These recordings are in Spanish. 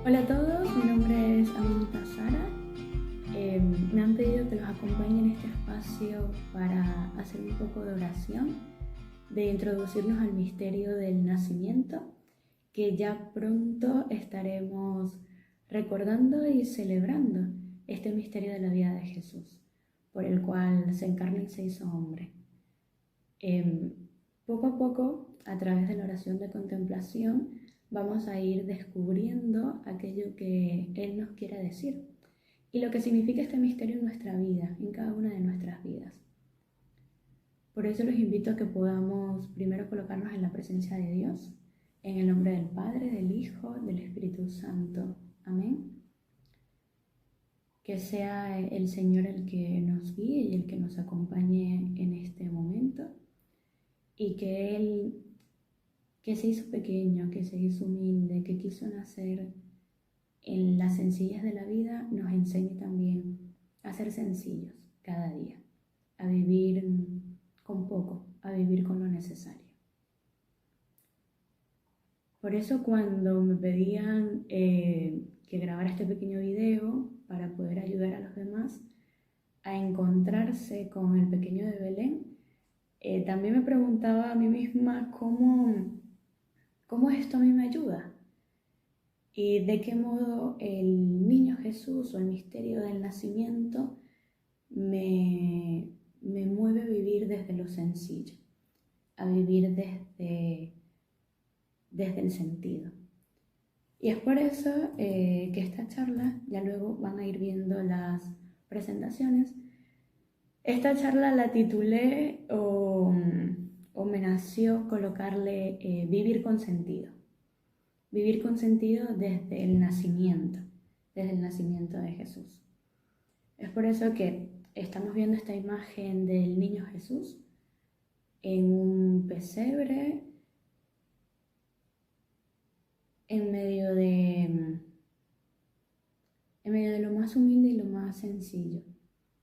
Hola a todos, mi nombre es Aminta Sara. Me han pedido que los acompañe en este espacio para hacer un poco de oración, de introducirnos al misterio del nacimiento, que ya pronto estaremos recordando y celebrando este misterio de la vida de Jesús, por el cual se encarna y se hizo hombre. Poco a poco, a través de la oración de contemplación, vamos a ir descubriendo aquello que Él nos quiere decir y lo que significa este misterio en nuestra vida, en cada una de nuestras vidas. Por eso los invito a que podamos primero colocarnos en la presencia de Dios, en el nombre del Padre, del Hijo, del Espíritu Santo. Amén. Que sea el Señor el que nos guíe y el que nos acompañe en este momento, y que Él, que se hizo pequeño, que se hizo humilde, que quiso nacer en las sencillez de la vida, nos enseñe también a ser sencillos cada día, a vivir con poco, a vivir con lo necesario. Por eso cuando me pedían que grabara este pequeño video para poder ayudar a los demás a encontrarse con el pequeño de Belén, también me preguntaba a mí misma cómo esto a mí me ayuda y de qué modo el niño Jesús o el misterio del nacimiento me mueve a vivir desde lo sencillo, a vivir desde el sentido. Y es por eso que esta charla, ya luego van a ir viendo las presentaciones, esta charla la titulé o me nació colocarle vivir con sentido. Vivir con sentido desde el nacimiento de Jesús. Es por eso que estamos viendo esta imagen del niño Jesús en un pesebre, en medio de lo más humilde y lo más sencillo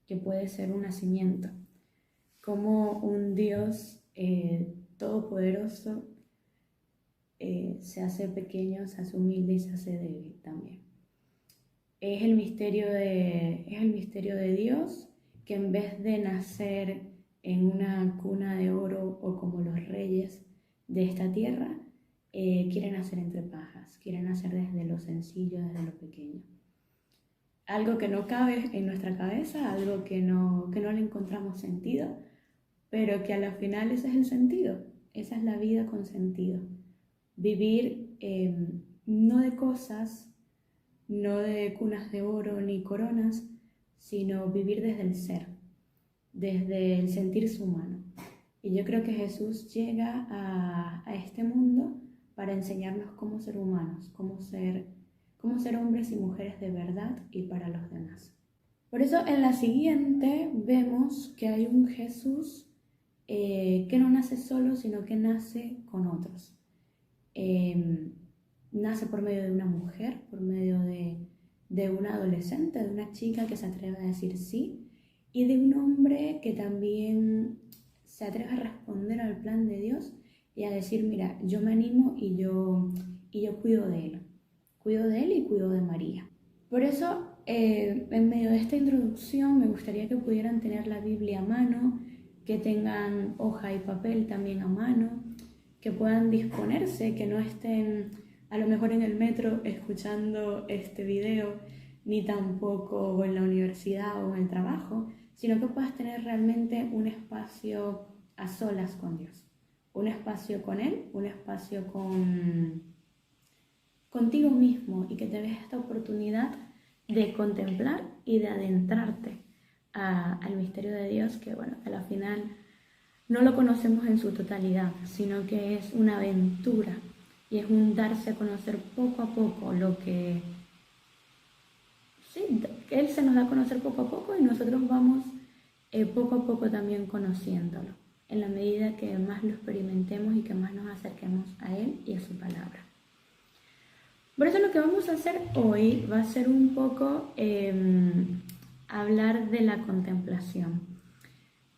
que puede ser un nacimiento, como un Dios todopoderoso se hace pequeño, se hace humilde y se hace débil también. Es el misterio de Dios, que en vez de nacer en una cuna de oro o como los reyes de esta tierra, quiere nacer entre pajas, quiere nacer desde lo sencillo, desde lo pequeño. Algo que no cabe en nuestra cabeza, algo que no le encontramos sentido, pero que a la final ese es el sentido, esa es la vida con sentido. Vivir no de cosas, no de cunas de oro ni coronas, sino vivir desde el ser, desde el sentirse humano. Y yo creo que Jesús llega a este mundo para enseñarnos cómo ser humanos, cómo ser hombres y mujeres de verdad y para los demás. Por eso en la siguiente vemos que hay un Jesús que no nace solo, sino que nace con otros. Nace por medio de una mujer, por medio de una adolescente, de una chica que se atreve a decir sí, y de un hombre que también se atreve a responder al plan de Dios y a decir, mira, yo me animo y yo cuido de él. Cuido de él y cuido de María. Por eso, en medio de esta introducción, me gustaría que pudieran tener la Biblia a mano, que tengan hoja y papel también a mano, que puedan disponerse, que no estén a lo mejor en el metro escuchando este video, ni tampoco en la universidad o en el trabajo, sino que puedas tener realmente un espacio a solas con Dios, un espacio con Él, un espacio contigo mismo, y que te des esta oportunidad de contemplar y de adentrarte al misterio de Dios, que bueno, a la final no lo conocemos en su totalidad, sino que es una aventura y es un darse a conocer poco a poco lo que Él se nos da a conocer poco a poco y nosotros vamos poco a poco también conociéndolo, en la medida que más lo experimentemos y que más nos acerquemos a Él y a su palabra. Por eso lo que vamos a hacer hoy va a ser un poco hablar de la contemplación.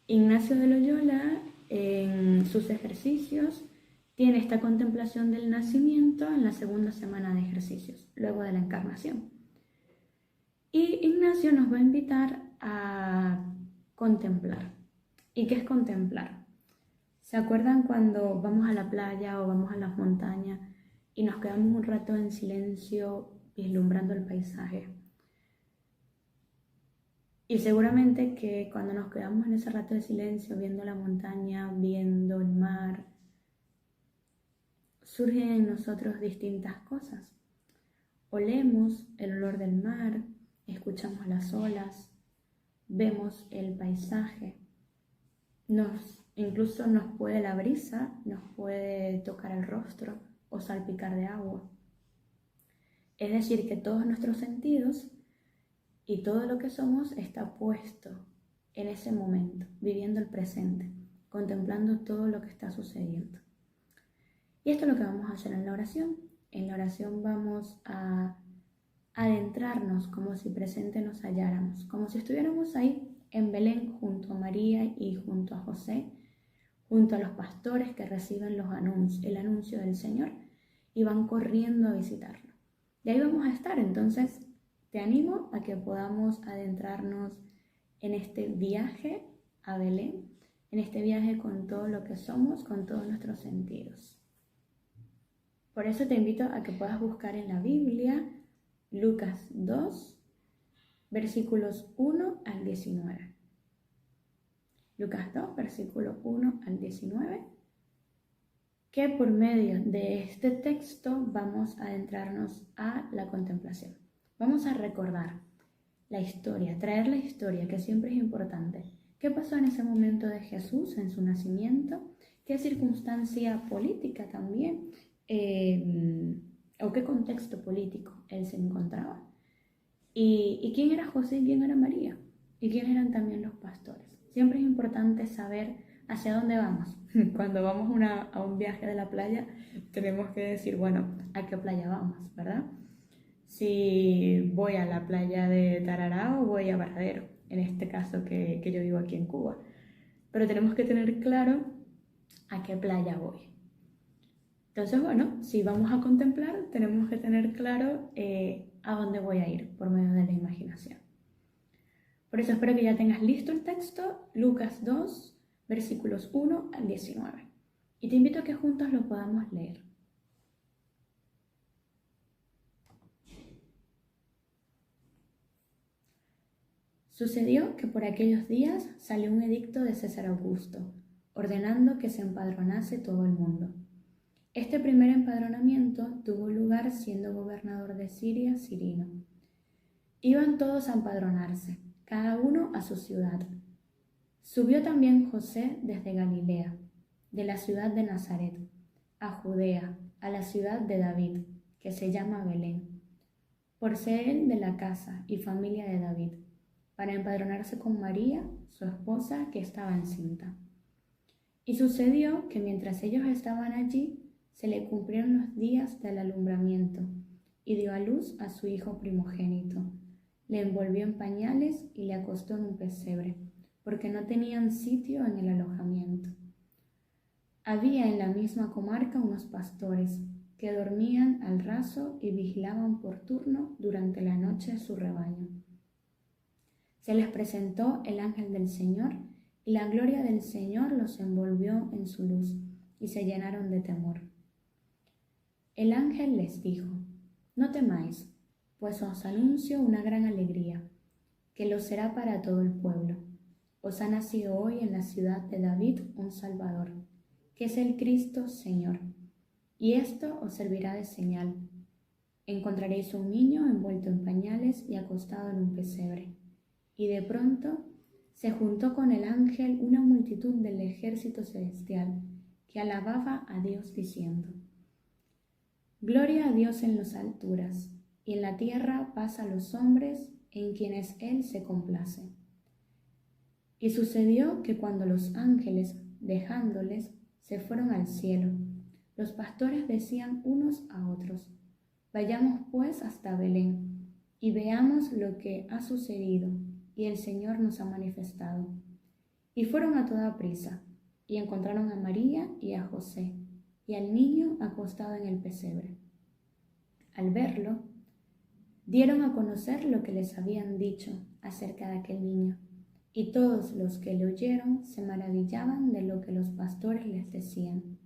Ignacio de Loyola, en sus ejercicios, tiene esta contemplación del nacimiento en la segunda semana de ejercicios, luego de la encarnación. Y Ignacio nos va a invitar a contemplar. ¿Y qué es contemplar? ¿Se acuerdan cuando vamos a la playa o vamos a las montañas y nos quedamos un rato en silencio vislumbrando el paisaje? Y seguramente que cuando nos quedamos en ese rato de silencio viendo la montaña, viendo el mar, surgen en nosotros distintas cosas. Olemos el olor del mar, escuchamos las olas, vemos el paisaje, incluso nos puede la brisa, nos puede tocar el rostro o salpicar de agua. Es decir, que todos nuestros sentidos y todo lo que somos está puesto en ese momento, viviendo el presente, contemplando todo lo que está sucediendo. Y esto es lo que vamos a hacer en la oración. En la oración vamos a adentrarnos como si presente nos halláramos, como si estuviéramos ahí en Belén junto a María y junto a José, junto a los pastores que reciben el anuncio del Señor y van corriendo a visitarlo. Y ahí vamos a estar. Entonces te animo a que podamos adentrarnos en este viaje a Belén, en este viaje con todo lo que somos, con todos nuestros sentidos. Por eso te invito a que puedas buscar en la Biblia Lucas 2, versículos 1 al 19. Lucas 2, versículo 1 al 19, que por medio de este texto vamos a adentrarnos a la contemplación. Vamos a recordar la historia, traer la historia, que siempre es importante. ¿Qué pasó en ese momento de Jesús, en su nacimiento? ¿Qué circunstancia política también? ¿O qué contexto político él se encontraba? ¿Y quién era José y quién era María? ¿Y quiénes eran también los pastores? Siempre es importante saber hacia dónde vamos. Cuando vamos a un viaje de la playa, tenemos que decir, bueno, ¿a qué playa vamos, verdad? Si voy a la playa de Tarará o voy a Varadero, en este caso que yo vivo aquí en Cuba. Pero tenemos que tener claro a qué playa voy. Entonces, bueno, si vamos a contemplar, tenemos que tener claro a dónde voy a ir por medio de la imaginación. Por eso espero que ya tengas listo el texto, Lucas 2, versículos 1 al 19. Y te invito a que juntos lo podamos leer. Sucedió que por aquellos días salió un edicto de César Augusto, ordenando que se empadronase todo el mundo. Este primer empadronamiento tuvo lugar siendo gobernador de Siria, Cirino. Iban todos a empadronarse, cada uno a su ciudad. Subió también José desde Galilea, de la ciudad de Nazaret, a Judea, a la ciudad de David, que se llama Belén, por ser él de la casa y familia de David, para empadronarse con María, su esposa, que estaba encinta. Y sucedió que mientras ellos estaban allí, se le cumplieron los días del alumbramiento, y dio a luz a su hijo primogénito. Le envolvió en pañales y le acostó en un pesebre, porque no tenían sitio en el alojamiento. Había en la misma comarca unos pastores que dormían al raso y vigilaban por turno durante la noche su rebaño. Se les presentó el ángel del Señor, y la gloria del Señor los envolvió en su luz, y se llenaron de temor. El ángel les dijo: no temáis, pues os anuncio una gran alegría, que lo será para todo el pueblo. Os ha nacido hoy en la ciudad de David un Salvador, que es el Cristo Señor. Y esto os servirá de señal. Encontraréis un niño envuelto en pañales y acostado en un pesebre. Y de pronto se juntó con el ángel una multitud del ejército celestial, que alababa a Dios diciendo: gloria a Dios en las alturas, y en la tierra paz a los hombres en quienes Él se complace. Y sucedió que cuando los ángeles, dejándoles, se fueron al cielo, los pastores decían unos a otros: vayamos pues hasta Belén, y veamos lo que ha sucedido, y el Señor nos ha manifestado. Y fueron a toda prisa, y encontraron a María y a José, y al niño acostado en el pesebre. Al verlo, dieron a conocer lo que les habían dicho acerca de aquel niño, y todos los que le oyeron se maravillaban de lo que los pastores les decían.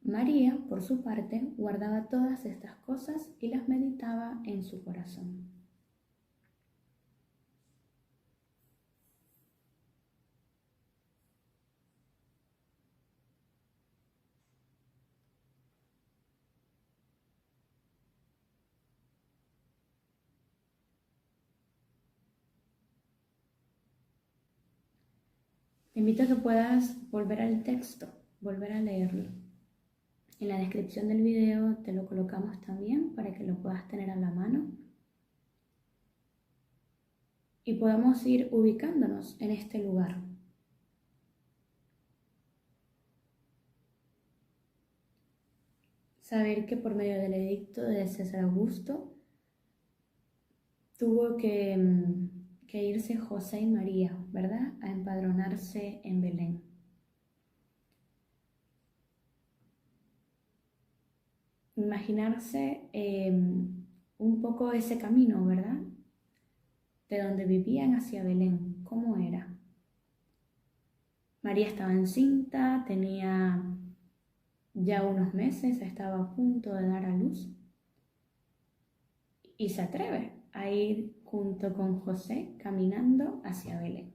María, por su parte, guardaba todas estas cosas y las meditaba en su corazón. Te invito a que puedas volver al texto, volver a leerlo. En la descripción del video te lo colocamos también para que lo puedas tener a la mano y podamos ir ubicándonos en este lugar. Saber que por medio del edicto de César Augusto tuvo que irse José y María, ¿verdad?, a empadronarse en Belén. Imaginarse un poco ese camino, ¿verdad?, de donde vivían hacia Belén, ¿cómo era? María estaba encinta, tenía ya unos meses, estaba a punto de dar a luz y se atreve a ir junto con José caminando hacia Belén.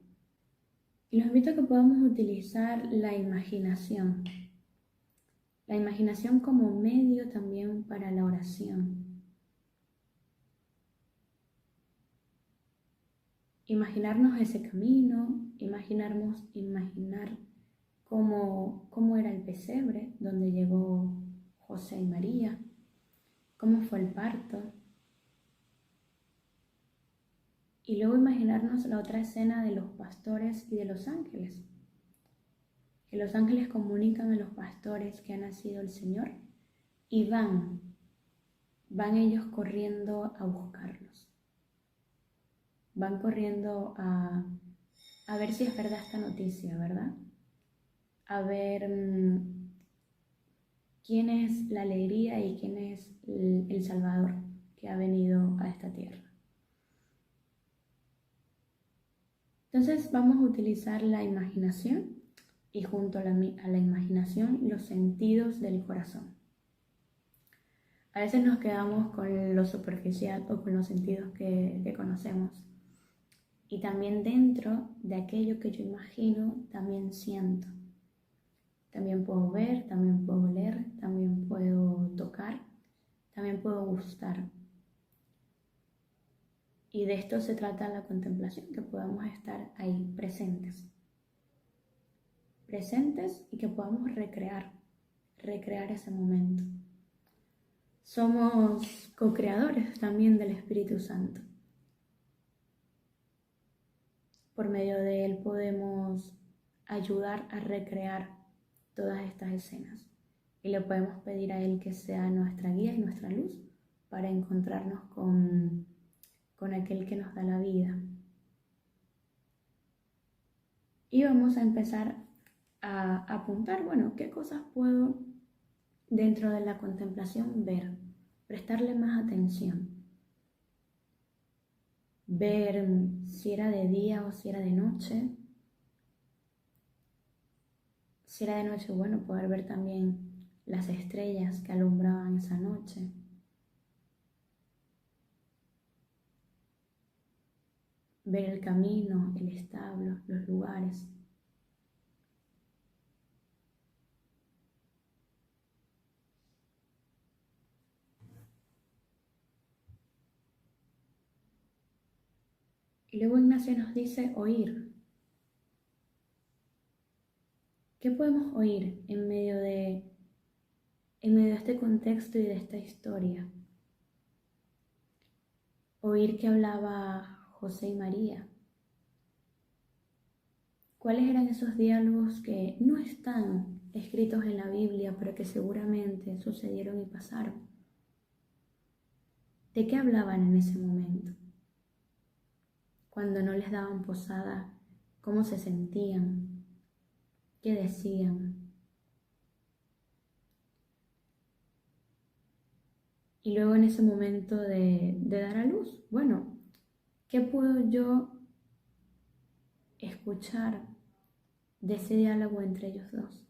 Y los invito a que podamos utilizar la imaginación como medio también para la oración. Imaginarnos ese camino, imaginar cómo era el pesebre donde llegó José y María, cómo fue el parto. Y luego imaginarnos la otra escena de los pastores y de los ángeles. Que los ángeles comunican a los pastores que ha nacido el Señor y van ellos corriendo a buscarlos. Van corriendo a ver si es verdad esta noticia, ¿verdad? A ver quién es la alegría y quién es el Salvador que ha venido a esta tierra. Entonces vamos a utilizar la imaginación y junto a la imaginación los sentidos del corazón. A veces nos quedamos con lo superficial o con los sentidos que conocemos. Y también dentro de aquello que yo imagino, también siento. También puedo ver, también puedo oler, también puedo tocar, también puedo gustar. Y de esto se trata la contemplación, que podamos estar ahí presentes y que podamos recrear ese momento. Somos co-creadores también del Espíritu Santo. Por medio de él podemos ayudar a recrear todas estas escenas y le podemos pedir a él que sea nuestra guía y nuestra luz para encontrarnos con aquel que nos da la vida. Y vamos a empezar a apuntar, bueno, qué cosas puedo dentro de la contemplación ver, prestarle más atención, ver si era de día o si era de noche. Si era de noche, bueno, poder ver también las estrellas que alumbraban esa noche. Ver el camino, el establo, los lugares. Y luego Ignacio nos dice oír. ¿Qué podemos oír en medio de este contexto y de esta historia? Oír que hablaba José y María. ¿Cuáles eran esos diálogos que no están escritos en la Biblia, pero que seguramente sucedieron y pasaron? ¿De qué hablaban en ese momento? cuando no les daban posada, cómo se sentían, qué decían. Y luego en ese momento de dar a luz, bueno, ¿qué puedo yo escuchar de ese diálogo entre ellos dos?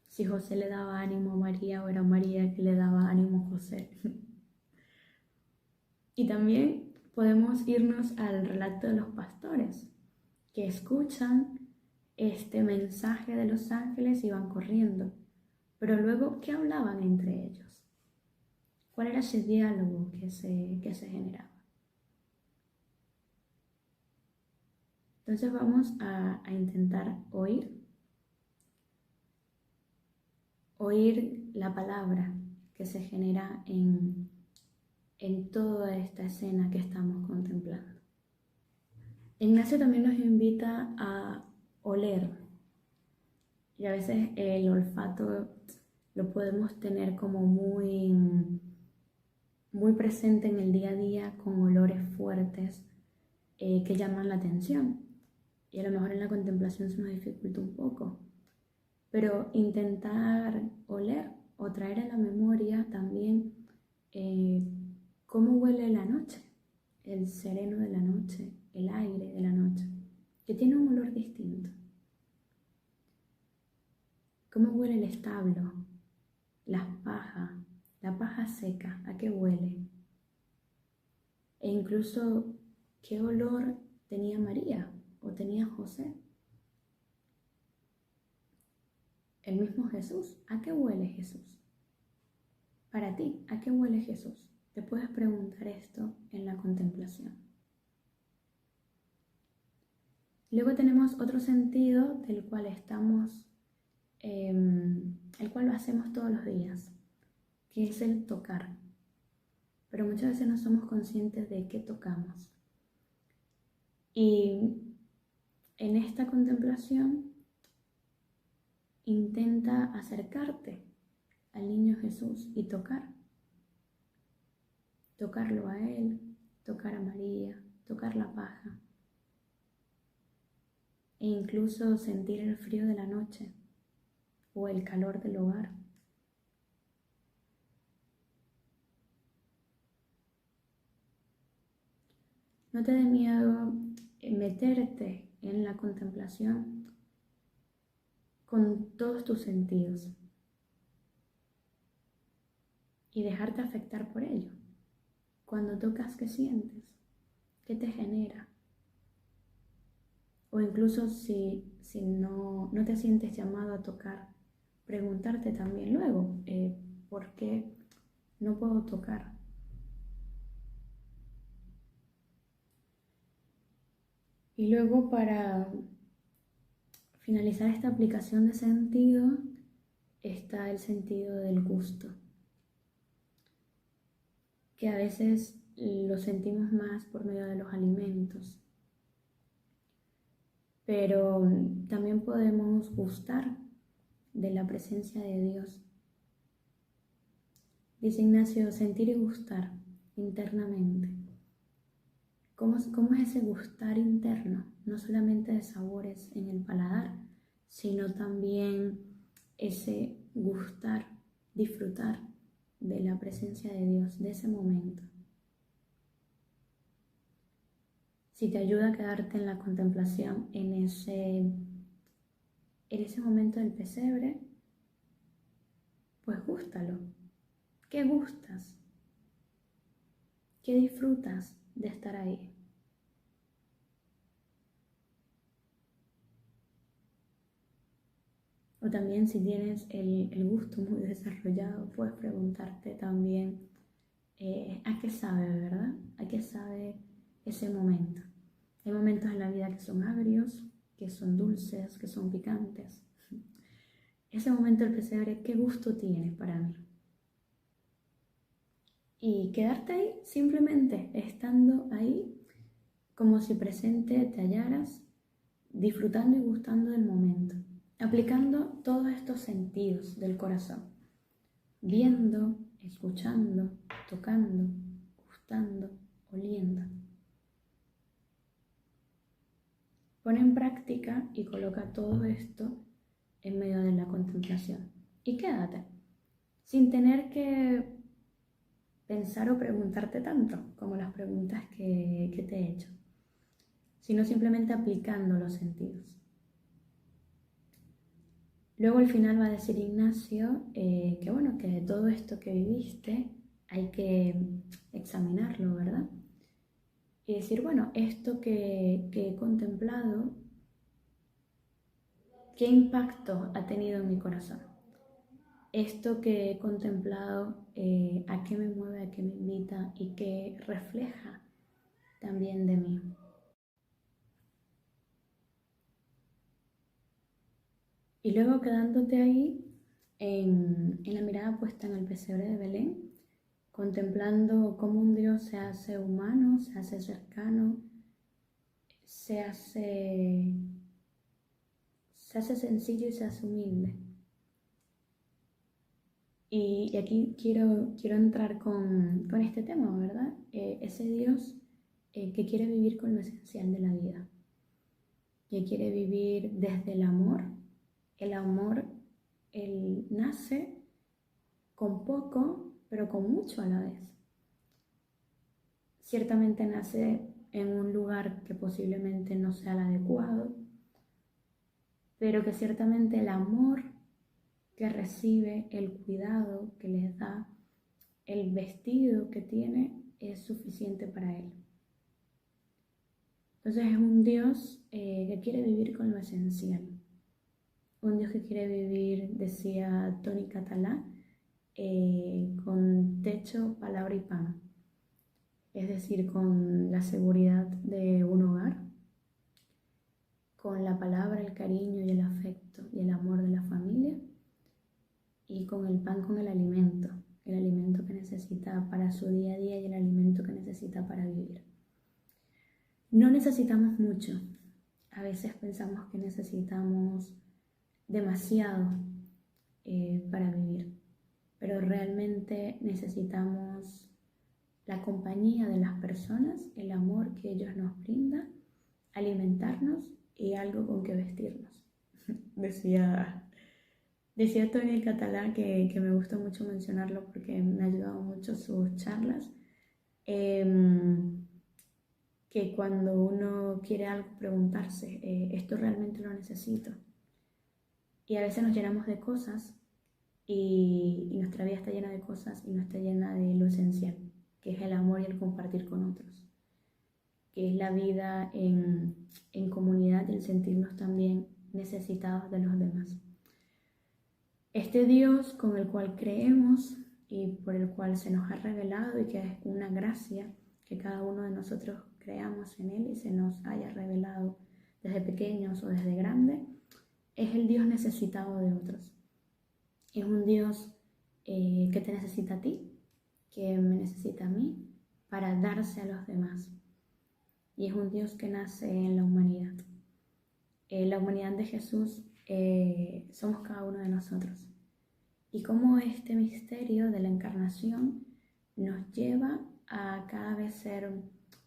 Si José le daba ánimo a María o era María que le daba ánimo a José. Y también podemos irnos al relato de los pastores, que escuchan este mensaje de los ángeles y van corriendo. Pero luego, ¿qué hablaban entre ellos? ¿Cuál era ese diálogo que se generaba? Entonces vamos a intentar oír la palabra que se genera en toda esta escena que estamos contemplando. Ignacio también nos invita a oler, y a veces el olfato lo podemos tener como muy presente en el día a día con olores fuertes que llaman la atención, y a lo mejor en la contemplación se nos dificulta un poco, pero intentar oler o traer a la memoria también cómo huele la noche, el sereno de la noche, el aire de la noche, que tiene un olor distinto. ¿Cómo huele el establo? La paja seca, ¿a qué huele? E incluso, ¿qué olor tenía María o tenía José? El mismo Jesús, ¿a qué huele Jesús? Para ti, ¿a qué huele Jesús? Te puedes preguntar esto en la contemplación. Luego tenemos otro sentido del cual el cual lo hacemos todos los días, que es el tocar. Pero muchas veces no somos conscientes de qué tocamos. Y en esta contemplación intenta acercarte al niño Jesús y tocarlo a él, tocar a María, tocar la paja e incluso sentir el frío de la noche o el calor del hogar. No te dé miedo meterte en la contemplación con todos tus sentidos y dejarte afectar por ello. Cuando tocas, ¿qué sientes? ¿Qué te genera? O incluso si no te sientes llamado a tocar, preguntarte también luego, ¿por qué no puedo tocar? Y luego, para finalizar esta aplicación de sentido, está el sentido del gusto, que a veces lo sentimos más por medio de los alimentos, pero también podemos gustar de la presencia de Dios. Dice Ignacio, sentir y gustar internamente. ¿Cómo es ese gustar interno? No solamente de sabores en el paladar, sino también ese gustar, disfrutar de la presencia de Dios, de ese momento. Si te ayuda a quedarte en la contemplación, en ese momento del pesebre, pues gústalo. ¿Qué gustas? ¿Qué disfrutas de estar ahí? O también, si tienes el gusto muy desarrollado, puedes preguntarte también a qué sabe, ¿verdad? ¿A qué sabe ese momento? Hay momentos en la vida que son agrios, que son dulces, que son picantes. Ese momento del pesebre, ¿qué gusto tiene para mí? Y quedarte ahí, simplemente estando ahí, como si presente te hallaras, disfrutando y gustando del momento, aplicando todos estos sentidos del corazón, viendo, escuchando, tocando, gustando, oliendo. pone en práctica y coloca todo esto en medio de la contemplación. Y quédate, sin tener que pensar o preguntarte tanto como las preguntas que te he hecho, sino simplemente aplicando los sentidos. Luego al final va a decir Ignacio que bueno, que todo esto que viviste hay que examinarlo, ¿verdad? Y decir, bueno, esto que he contemplado, ¿qué impacto ha tenido en mi corazón? Esto que he contemplado, ¿a qué me mueve, a qué me invita y qué refleja también de mí? Y luego quedándote ahí en la mirada puesta en el pesebre de Belén, contemplando cómo un Dios se hace humano, se hace cercano, se hace sencillo y se hace humilde. Y aquí quiero entrar con este tema, ¿verdad? Ese Dios que quiere vivir con lo esencial de la vida, que quiere vivir desde el amor. El amor, él nace con poco, pero con mucho a la vez. Ciertamente nace en un lugar que posiblemente no sea el adecuado, pero que ciertamente el amor que recibe, el cuidado que les da, el vestido que tiene, es suficiente para él. Entonces es un Dios que quiere vivir con lo esencial. Un Dios que quiere vivir, decía Tony Catalá, con techo, palabra y pan. Es decir, con la seguridad de un hogar, con la palabra, el cariño y el afecto y el amor de la familia, y con el pan, con el alimento que necesita para su día a día y el alimento que necesita para vivir. No necesitamos mucho. A veces pensamos que necesitamos demasiado para vivir, pero realmente necesitamos la compañía de las personas, el amor que ellos nos brindan, alimentarnos y algo con que vestirnos. Decía Tony Catalá, que me gusta mucho mencionarlo porque me ha ayudado mucho sus charlas, que cuando uno quiere algo preguntarse, ¿esto realmente lo necesito? Y a veces nos llenamos de cosas y nuestra vida está llena de cosas y no está llena de lo esencial, que es el amor y el compartir con otros, que es la vida en comunidad y el sentirnos también necesitados de los demás. Este Dios con el cual creemos y por el cual se nos ha revelado, y que es una gracia que cada uno de nosotros creamos en Él y se nos haya revelado desde pequeños o desde grandes, es el Dios necesitado de otros. Es un Dios que te necesita a ti, que me necesita a mí, para darse a los demás. Y es un Dios que nace en la humanidad. La humanidad de Jesús somos cada uno de nosotros. Y cómo este misterio de la encarnación nos lleva a cada vez ser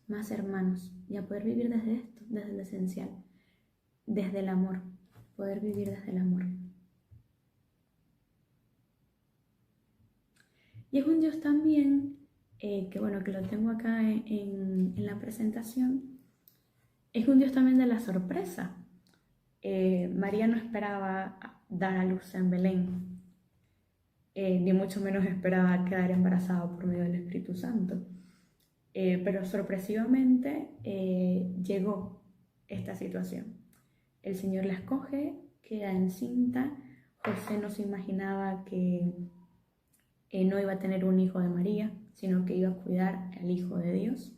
más hermanos y a poder vivir desde esto, desde lo esencial, desde el amor, poder vivir desde el amor. Y es un Dios también, que bueno, que lo tengo acá en la presentación, es un Dios también de la sorpresa. María no esperaba dar a luz en Belén, ni mucho menos esperaba quedar embarazada por medio del Espíritu Santo. Pero sorpresivamente llegó esta situación. El Señor la escoge, queda encinta. José no se imaginaba que no iba a tener un hijo de María, sino que iba a cuidar al Hijo de Dios.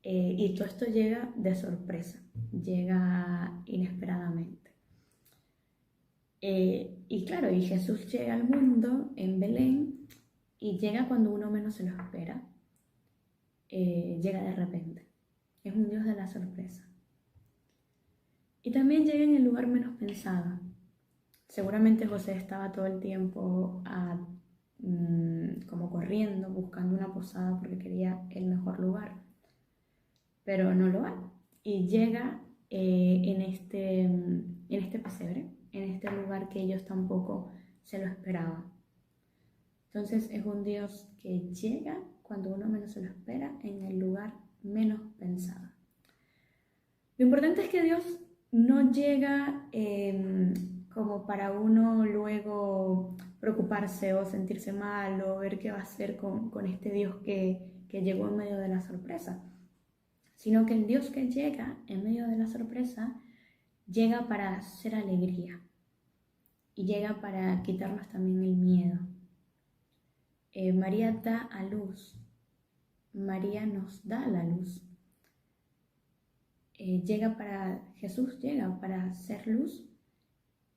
Y todo esto llega de sorpresa, llega inesperadamente. Y claro, y Jesús llega al mundo en Belén y llega cuando uno menos se lo espera. Llega de repente. Es un Dios de la sorpresa. Y también llega en el lugar menos pensado. Seguramente José estaba todo el tiempo como corriendo, buscando una posada porque quería el mejor lugar. Pero no lo hay. Y llega en este pesebre, en este lugar que ellos tampoco se lo esperaban. Entonces es un Dios que llega cuando uno menos se lo espera, en el lugar menos pensado. Lo importante es que Dios no llega como para uno luego preocuparse o sentirse mal o ver qué va a hacer con este Dios que llegó en medio de la sorpresa, sino que el Dios que llega en medio de la sorpresa llega para hacer alegría y llega para quitarnos también el miedo. María da a luz, María nos da la luz. Jesús llega para hacer luz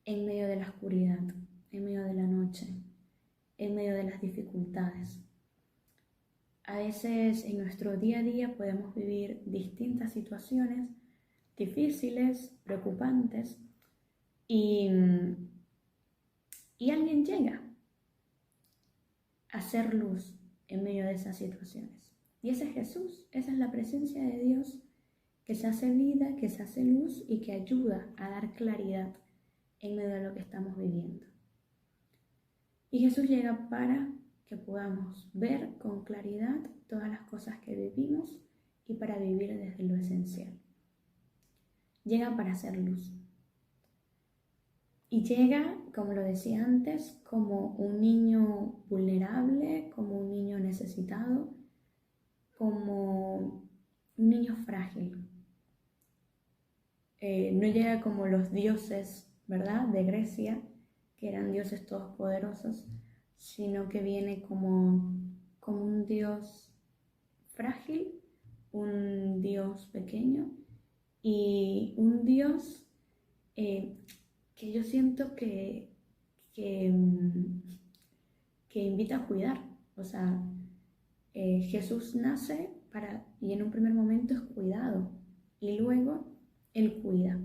en medio de la oscuridad, en medio de la noche, en medio de las dificultades. A veces en nuestro día a día podemos vivir distintas situaciones difíciles, preocupantes, y alguien llega a hacer luz en medio de esas situaciones. Y ese es Jesús, esa es la presencia de Dios que se hace vida, que se hace luz y que ayuda a dar claridad en medio de lo que estamos viviendo. Y Jesús llega para que podamos ver con claridad todas las cosas que vivimos y para vivir desde lo esencial. Llega para hacer luz. Y llega, como lo decía antes, como un niño vulnerable, como un niño necesitado, como un niño frágil. No llega como los dioses, ¿verdad?, de Grecia, que eran dioses todopoderosos, sino que viene como un Dios frágil, un Dios pequeño y un Dios que yo siento que invita a cuidar. O sea, Jesús nace y en un primer momento es cuidado y luego Él cuida.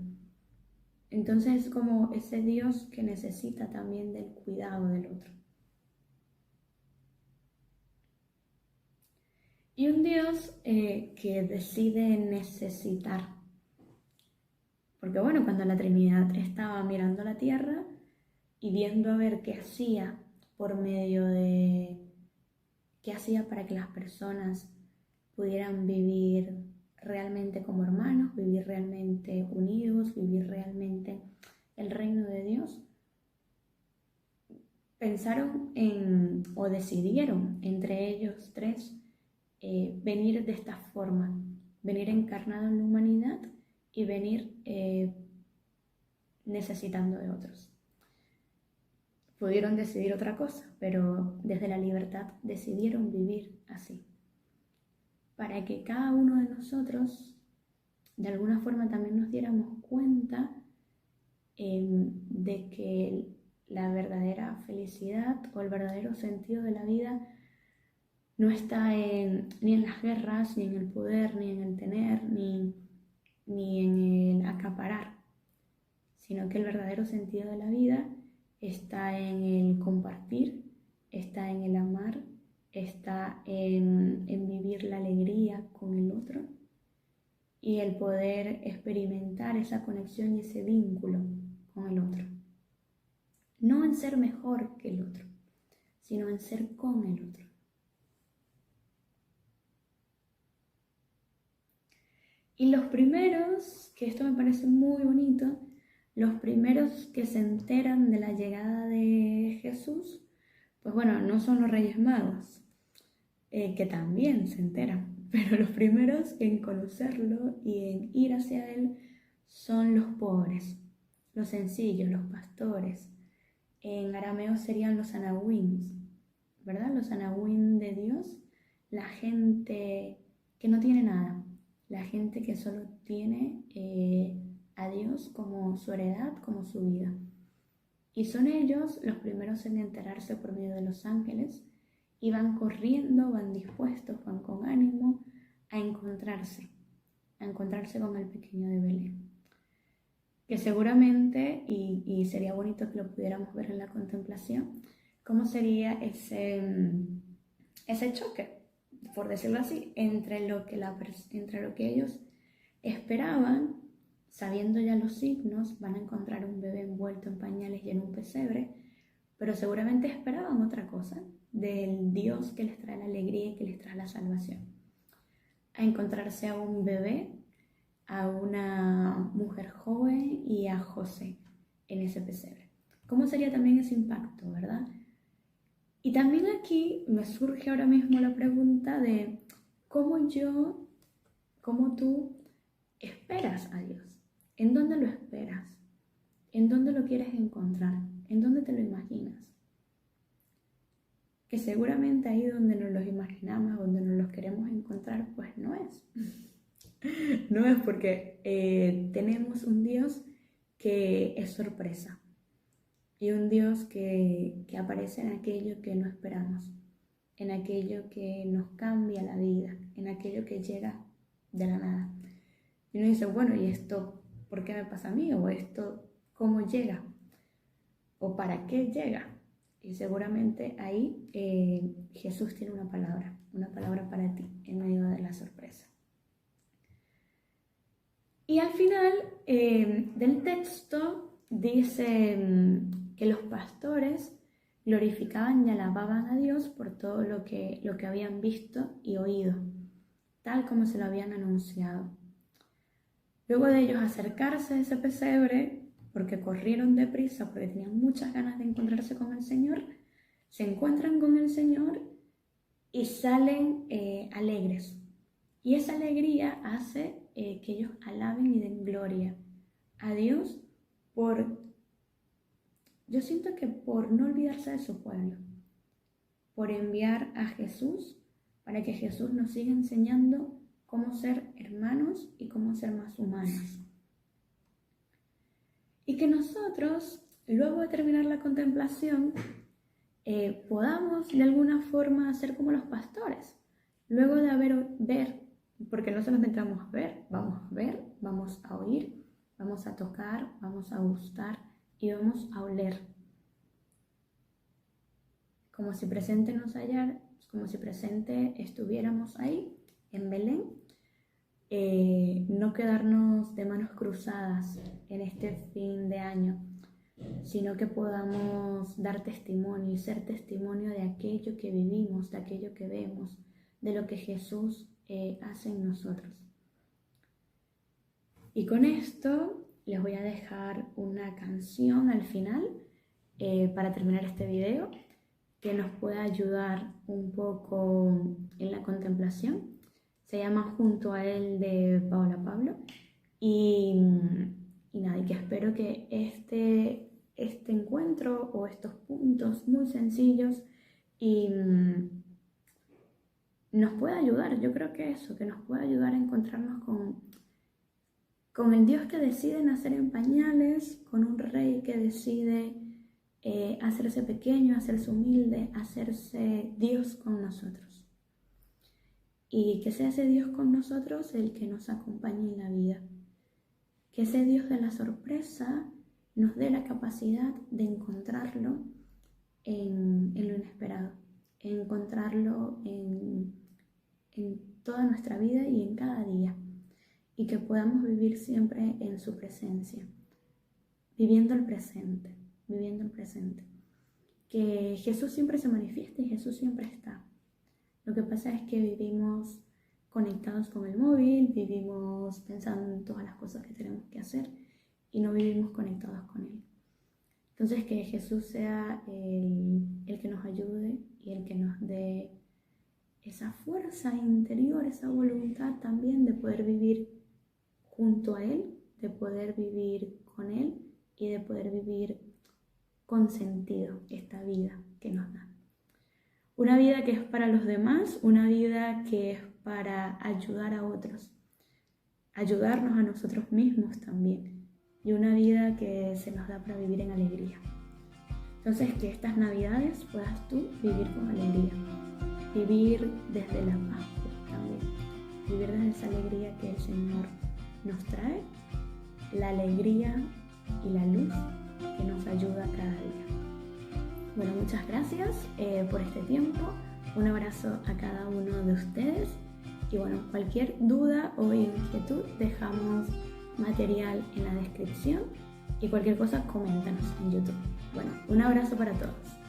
Entonces es como ese Dios que necesita también del cuidado del otro. Y un Dios que decide necesitar. Porque bueno, cuando la Trinidad estaba mirando la tierra y viendo a ver qué hacía qué hacía para que las personas pudieran vivir realmente como hermanos, vivir realmente unidos, vivir realmente el reino de Dios, decidieron entre ellos tres venir de esta forma, venir encarnado en la humanidad y venir necesitando de otros. Pudieron decidir otra cosa, pero desde la libertad decidieron vivir así, para que cada uno de nosotros de alguna forma también nos diéramos cuenta de que la verdadera felicidad o el verdadero sentido de la vida no está ni en las guerras, ni en el poder, ni en el tener, ni en el acaparar, sino que el verdadero sentido de la vida está en el compartir, está en el amar, está en vivir la alegría con el otro y el poder experimentar esa conexión y ese vínculo con el otro. No en ser mejor que el otro, sino en ser con el otro. Y los primeros, que esto me parece muy bonito, los primeros que se enteran de la llegada de Jesús, pues bueno, no son los Reyes Magos, que también se enteran, pero los primeros en conocerlo y en ir hacia Él son los pobres, los sencillos, los pastores. En arameo serían los anahuins, ¿verdad? Los anahuín de Dios, la gente que no tiene nada, la gente que solo tiene a Dios como su heredad, como su vida. Y son ellos los primeros en enterarse por medio de los ángeles y van corriendo, van dispuestos, van con ánimo a encontrarse con el pequeño de Belén. Que seguramente, y sería bonito que lo pudiéramos ver en la contemplación, cómo sería ese choque, por decirlo así, entre lo que ellos esperaban sabiendo ya los signos, van a encontrar un bebé envuelto en pañales y en un pesebre, pero seguramente esperaban otra cosa del Dios que les trae la alegría y que les trae la salvación. A encontrarse a un bebé, a una mujer joven y a José en ese pesebre. ¿Cómo sería también ese impacto, verdad? Y también aquí me surge ahora mismo la pregunta de cómo tú esperas a Dios. ¿En dónde lo esperas? ¿En dónde lo quieres encontrar? ¿En dónde te lo imaginas? Que seguramente ahí donde nos los imaginamos, donde nos los queremos encontrar, pues no es. No es porque tenemos un Dios que es sorpresa y un Dios que aparece en aquello que no esperamos, en aquello que nos cambia la vida, en aquello que llega de la nada. Y uno dice, bueno, ¿y esto por qué me pasa a mí? ¿O esto cómo llega? ¿O para qué llega? Y seguramente ahí Jesús tiene una palabra para ti en medio de la sorpresa. Y al final del texto dice que los pastores glorificaban y alababan a Dios por todo lo que habían visto y oído, tal como se lo habían anunciado. Luego de ellos acercarse a ese pesebre, porque corrieron deprisa, porque tenían muchas ganas de encontrarse con el Señor, se encuentran con el Señor y salen alegres. Y esa alegría hace que ellos alaben y den gloria a Dios yo siento que por no olvidarse de su pueblo, por enviar a Jesús para que Jesús nos siga enseñando cómo ser hermanos y cómo ser más humanos. Y que nosotros, luego de terminar la contemplación, podamos de alguna forma hacer como los pastores. Luego de ver, porque no solo necesitamos ver, vamos a oír, vamos a tocar, vamos a gustar y vamos a oler. Como si presente nos hallara, como si presente estuviéramos ahí, en Belén. No quedarnos de manos cruzadas en este fin de año, sino que podamos dar testimonio y ser testimonio de aquello que vivimos, de aquello que vemos, de lo que Jesús hace en nosotros. Y con esto les voy a dejar una canción al final para terminar este video que nos pueda ayudar un poco en la contemplación. Se llama Junto a él de Paola Pablo y nada, y que espero que este encuentro o estos puntos muy sencillos nos pueda ayudar. Yo creo que eso, que nos pueda ayudar a encontrarnos con el Dios que decide nacer en pañales, con un rey que decide hacerse pequeño, hacerse humilde, hacerse Dios con nosotros. Y que sea ese Dios con nosotros el que nos acompañe en la vida. Que ese Dios de la sorpresa nos dé la capacidad de encontrarlo en lo inesperado, encontrarlo en toda nuestra vida y en cada día. Y que podamos vivir siempre en su presencia, viviendo el presente. Que Jesús siempre se manifiesta y Jesús siempre está. Lo que pasa es que vivimos conectados con el móvil, vivimos pensando en todas las cosas que tenemos que hacer y no vivimos conectados con Él. Entonces que Jesús sea el que nos ayude y el que nos dé esa fuerza interior, esa voluntad también de poder vivir junto a Él, de poder vivir con Él y de poder vivir con sentido esta vida que nos da. Una vida que es para los demás, una vida que es para ayudar a otros, ayudarnos a nosotros mismos también, y una vida que se nos da para vivir en alegría. Entonces, que estas Navidades puedas tú vivir con alegría, vivir desde la paz también, vivir desde esa alegría que el Señor nos trae, la alegría y la luz que nos ayuda cada día. Bueno, muchas gracias por este tiempo, un abrazo a cada uno de ustedes y bueno, cualquier duda o inquietud dejamos material en la descripción y cualquier cosa coméntanos en YouTube. Bueno, un abrazo para todos.